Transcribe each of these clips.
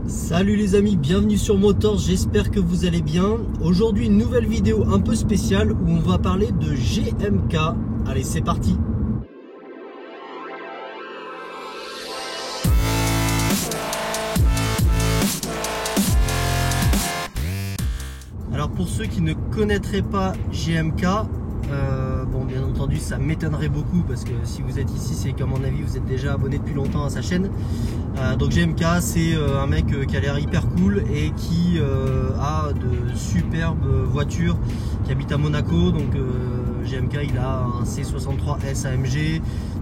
Salut les amis, bienvenue sur Motors, j'espère que vous allez bien. Aujourd'hui une nouvelle vidéo un peu spéciale où on va parler de GMK. Allez, c'est parti. Alors pour ceux qui ne connaîtraient pas GMK, bon bien entendu ça m'étonnerait beaucoup parce que si vous êtes ici c'est qu'à mon avis vous êtes déjà abonné depuis longtemps à sa chaîne. Donc GMK c'est un mec qui a l'air hyper cool et qui a de superbes voitures, qui habite à Monaco. Donc GMK il a un C63S AMG,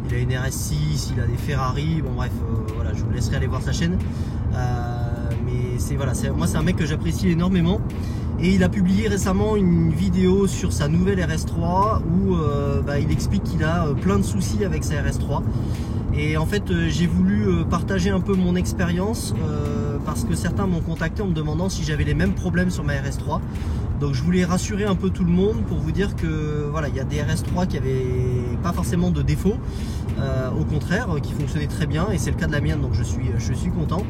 il a une RS6, il a des Ferrari, bon bref voilà, je vous laisserai aller voir sa chaîne. Mais c'est voilà, moi c'est un mec que j'apprécie énormément. Et il a publié récemment une vidéo sur sa nouvelle RS3 où il explique qu'il a plein de soucis avec sa RS3. Et en fait j'ai voulu partager un peu mon expérience parce que certains m'ont contacté en me demandant si j'avais les mêmes problèmes sur ma RS3. Donc je voulais rassurer un peu tout le monde pour vous dire que voilà, il y a des RS3 qui n'avaient pas forcément de défauts, au contraire qui fonctionnaient très bien, et c'est le cas de la mienne, donc je suis content.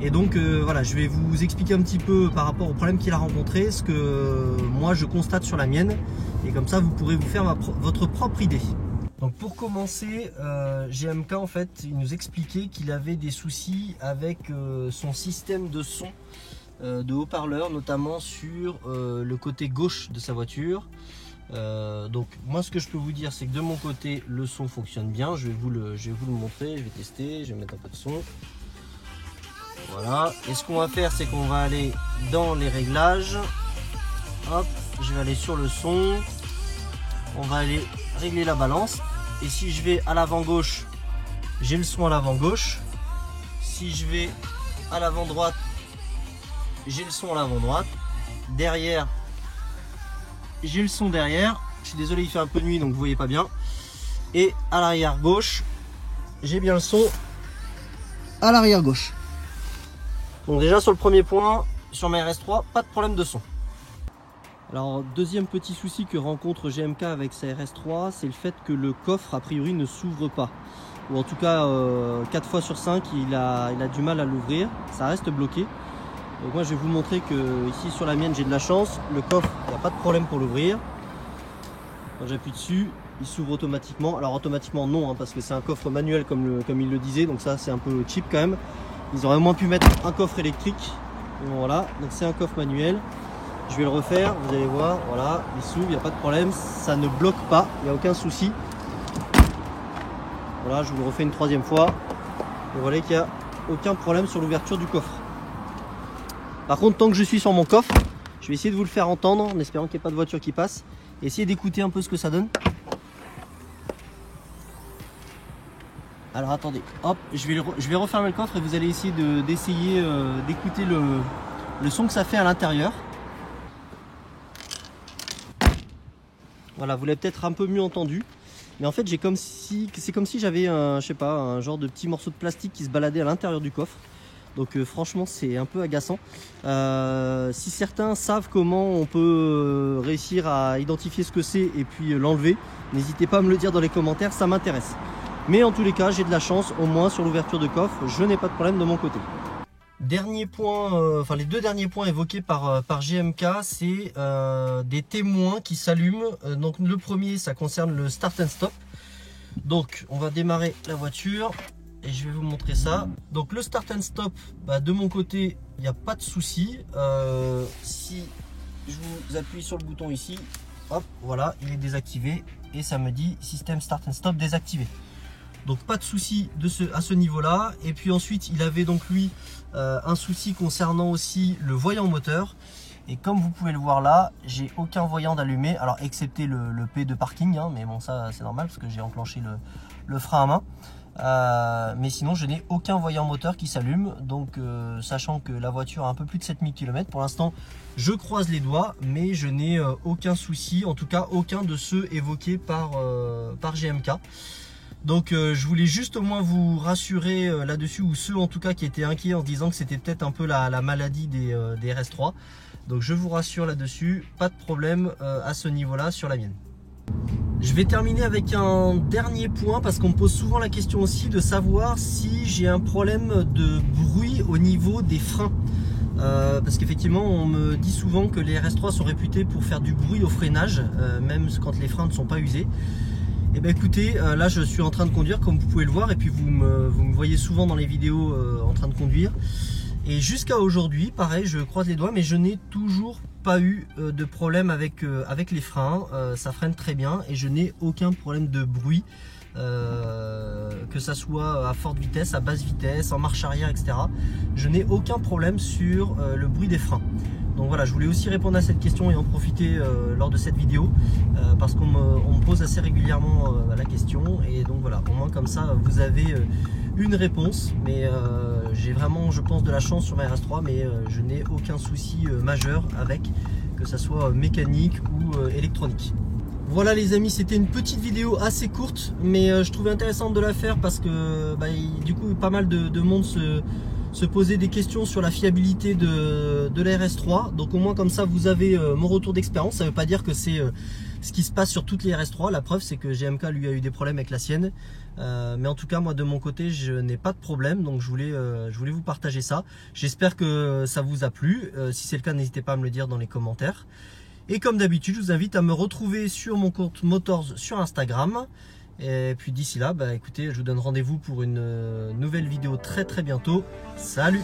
Et donc voilà, je vais vous expliquer un petit peu par rapport au problème qu'il a rencontré, ce que moi je constate sur la mienne, et comme ça vous pourrez vous faire votre propre idée. Donc pour commencer, GMK en fait il nous expliquait qu'il avait des soucis avec son système de son de haut-parleur, notamment sur le côté gauche de sa voiture. Donc moi ce que je peux vous dire c'est que de mon côté le son fonctionne bien. Je vais vous le montrer, je vais tester, je vais mettre un peu de son. Voilà, et ce qu'on va faire c'est qu'on va aller dans les réglages. Hop, je vais aller sur le son, on va aller régler la balance, et si je vais à l'avant gauche, j'ai le son à l'avant gauche. Si je vais à l'avant droite, j'ai le son à l'avant droite. Derrière, j'ai le son derrière. Je suis désolé, il fait un peu de nuit donc vous voyez pas bien. Et à l'arrière gauche, j'ai bien le son à l'arrière gauche. Donc déjà sur le premier point, sur ma RS3, pas de problème de son. Alors deuxième petit souci que rencontre GMK avec sa RS3, c'est le fait que le coffre a priori ne s'ouvre pas. Ou en tout cas 4 fois sur 5 il a du mal à l'ouvrir, ça reste bloqué. Donc moi je vais vous montrer que ici sur la mienne j'ai de la chance, le coffre il n'y a pas de problème pour l'ouvrir. Quand j'appuie dessus, il s'ouvre automatiquement. Alors automatiquement non, hein, parce que c'est un coffre manuel comme il le disait, donc ça c'est un peu cheap quand même. Ils auraient au moins pu mettre un coffre électrique. Voilà, donc c'est un coffre manuel. Je vais le refaire, vous allez voir, voilà, il s'ouvre, il n'y a pas de problème, ça ne bloque pas, il n'y a aucun souci. Voilà, je vous le refais une troisième fois. Vous voyez qu'il n'y a aucun problème sur l'ouverture du coffre. Par contre, tant que je suis sur mon coffre, je vais essayer de vous le faire entendre en espérant qu'il n'y ait pas de voiture qui passe. Essayez d'écouter un peu ce que ça donne. Alors attendez, hop, je vais refermer le coffre et vous allez essayer d'essayer d'écouter le son que ça fait à l'intérieur. Voilà, vous l'avez peut-être un peu mieux entendu. Mais en fait, c'est comme si j'avais je sais pas, un genre de petit morceau de plastique qui se baladait à l'intérieur du coffre. Donc franchement, c'est un peu agaçant. Si certains savent comment on peut réussir à identifier ce que c'est et puis l'enlever, n'hésitez pas à me le dire dans les commentaires, ça m'intéresse. Mais en tous les cas, j'ai de la chance, au moins sur l'ouverture de coffre, je n'ai pas de problème de mon côté. Dernier point, les deux derniers points évoqués par GMK, c'est des témoins qui s'allument. Donc le premier, ça concerne le start and stop. Donc on va démarrer la voiture et je vais vous montrer ça. Donc le start and stop, de mon côté, il n'y a pas de souci. Si je vous appuie sur le bouton ici, hop, voilà, il est désactivé et ça me dit système start and stop désactivé. Donc pas de souci à ce niveau-là. Et puis ensuite, il avait donc lui un souci concernant aussi le voyant moteur. Et comme vous pouvez le voir là, j'ai aucun voyant d'allumé. Alors excepté le P de parking, hein, mais bon ça c'est normal parce que j'ai enclenché le frein à main. Mais sinon je n'ai aucun voyant moteur qui s'allume. Donc sachant que la voiture a un peu plus de 7000 km, pour l'instant je croise les doigts, mais je n'ai aucun souci, en tout cas aucun de ceux évoqués par GMK. Donc je voulais juste au moins vous rassurer là-dessus, ou ceux en tout cas qui étaient inquiets en se disant que c'était peut-être un peu la maladie des RS3. Donc je vous rassure là-dessus, pas de problème à ce niveau-là sur la mienne. Je vais terminer avec un dernier point parce qu'on me pose souvent la question aussi de savoir si j'ai un problème de bruit au niveau des freins. Parce qu'effectivement on me dit souvent que les RS3 sont réputés pour faire du bruit au freinage, même quand les freins ne sont pas usés. Et bien écoutez, là je suis en train de conduire comme vous pouvez le voir, et puis vous me voyez souvent dans les vidéos en train de conduire. Et jusqu'à aujourd'hui, pareil, je croise les doigts, mais je n'ai toujours pas eu de problème avec les freins. Ça freine très bien et je n'ai aucun problème de bruit, que ça soit à forte vitesse, à basse vitesse, en marche arrière, etc. Je n'ai aucun problème sur le bruit des freins. Donc voilà, je voulais aussi répondre à cette question et en profiter lors de cette vidéo, parce qu'on me pose assez régulièrement la question, et donc voilà, au moins comme ça vous avez une réponse. Mais j'ai vraiment, je pense, de la chance sur ma RS3, mais je n'ai aucun souci majeur avec, que ça soit mécanique ou électronique. Voilà les amis, c'était une petite vidéo assez courte, mais je trouvais intéressante de la faire parce que du coup pas mal de monde se poser des questions sur la fiabilité de la RS3. Donc au moins comme ça vous avez mon retour d'expérience. Ça ne veut pas dire que c'est ce qui se passe sur toutes les RS3. La preuve c'est que GMK lui a eu des problèmes avec la sienne. Mais en tout cas moi de mon côté je n'ai pas de problème. Donc je voulais vous partager ça. J'espère que ça vous a plu. Si c'est le cas, n'hésitez pas à me le dire dans les commentaires. Et comme d'habitude, je vous invite à me retrouver sur mon compte Motors sur Instagram. Et puis d'ici là, écoutez, je vous donne rendez-vous pour une nouvelle vidéo très bientôt. Salut!